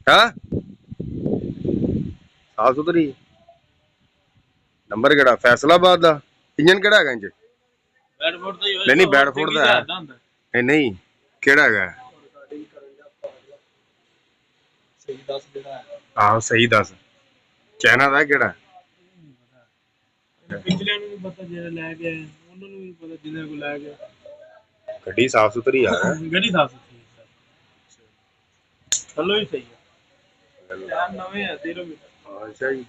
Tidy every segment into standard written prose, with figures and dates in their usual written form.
हाँ साफ सुथरी नंबर केड़ा फैसलाबाद दा इंजन केड़ा है इंज नहीं नहीं बैडफोर्ड दा है नहीं नहीं केड़ा है हाँ सही दस चाइना दा केड़ा पिछले ਨੂੰ ਪਤਾ ਜਿਹੜਾ ਲੈ ਗਿਆ ਉਹਨਾਂ ਨੂੰ ਵੀ ਪਤਾ ਜਿਹਨੇ ਕੋ ਲੈ ਗਿਆ ਗੱਡੀ ਸਾਫ ਸੁਥਰੀ ਆ ਗੱਡੀ ਸਾਫ ਸੁਥਰੀ ਚਲੋ ਹੀ ਸਹੀ ਹੈ ਯਾਰ ਨਵੇਂ ਆ 13 ਮੀਟਰ ਅੱਛਾ ਜੀ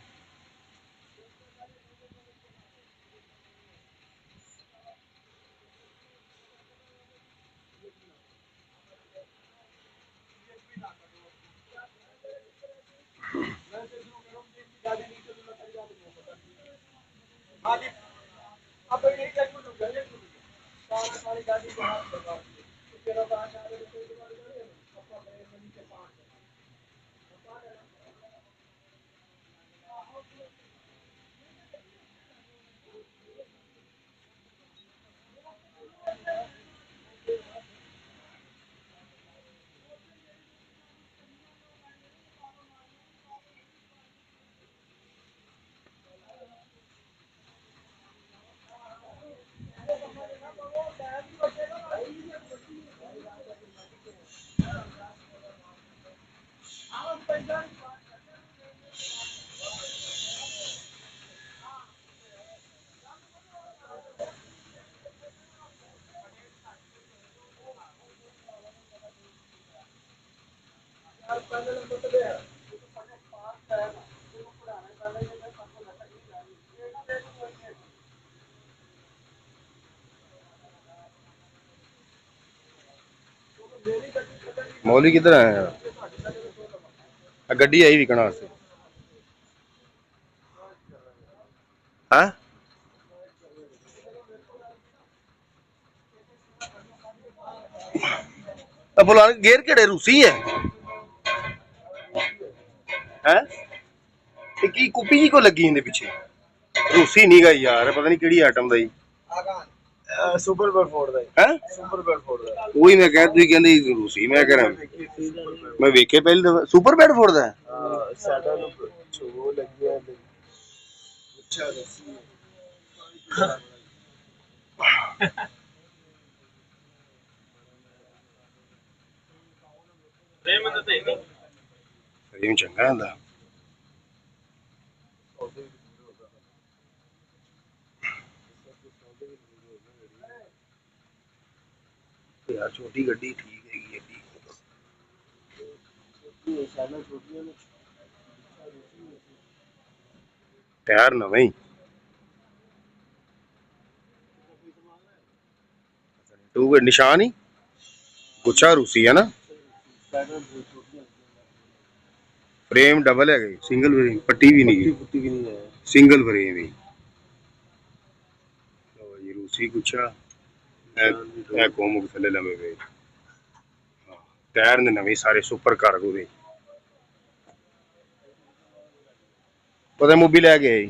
मौली किधर आया गड्डी आई विकना वास्ते हाँ बोला गेर केड़े रूसी है हैं की कुपी जी को लगी इंदे पीछे रूसी नहीं गई यार पता नहीं केड़ी आइटम दा सुपर बेडफोर्ड दा हैं सुपर बेडफोर्ड दा वही मैं कह तुई कहंदी रूसी मैं कह रहा मैं वेखे पहले दफा सुपर बेडफोर्ड दा साडा नु छो लगी है अच्छा रूसी फ्रेम चंगा है यार छोटी गड्डी ठीक है टायर नवे टू निशान ही गुच्छा रूसी है ना फ्रेम डबल है सिंगल फ्रेम पट्टी भी नहीं है सिंगल फ्रेम ही रूसी गुच्छा कोम थले लमे पे टायर ने नवे सारे सुपर कार्गो दे पता मूवी लै गए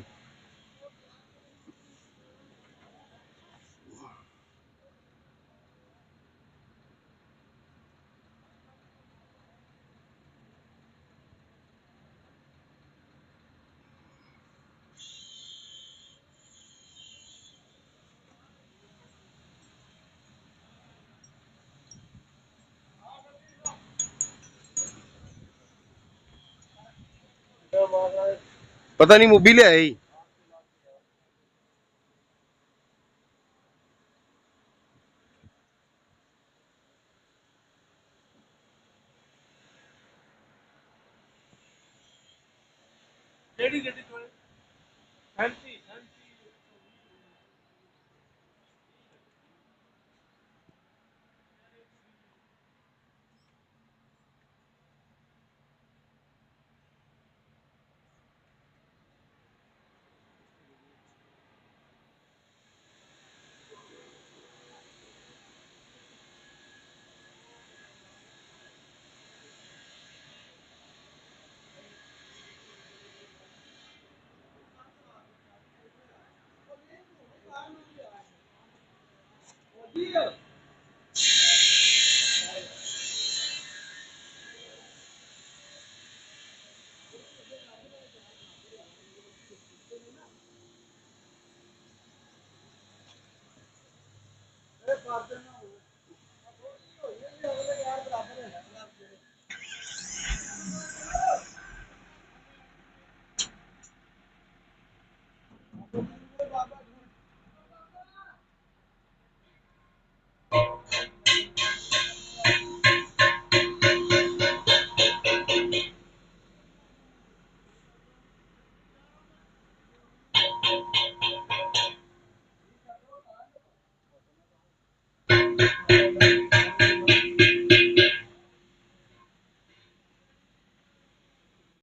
पता नहीं मूवी ले आई Yeah.